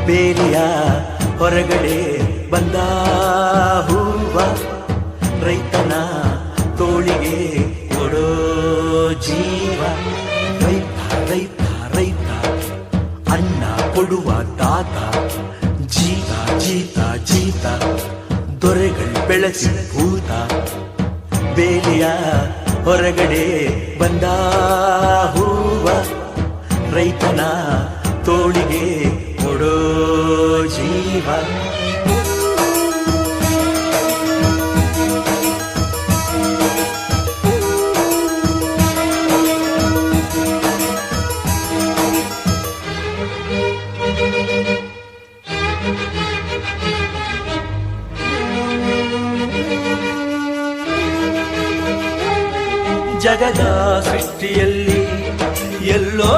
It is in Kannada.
ಬೇಲಿಯ ಹೊರಗಡೆ ಬಂದ ಹೂವ, ರೈತನ ತೋಳಿಗೆ ಕೊಡೋ ಜೀವ. ರೈತ ರೈತ ರೈತ ಅನ್ನ ಕೊಡುವ ತಾತ, ಜೀತ ಜೀತ ಜೀತ ದೊರೆಗಳು ಬೆಳೆಸಿ ಭೂತ. ಬೇಲಿಯ ಹೊರಗಡೆ ಬಂದ ಹೂವ, ರೈತನ ತೋಳಿಗೆ ಕೊಡೋ ಜೀವ. ಜಗದ ಸೃಷ್ಟಿಯಲ್ಲಿ ಎಲ್ಲೋ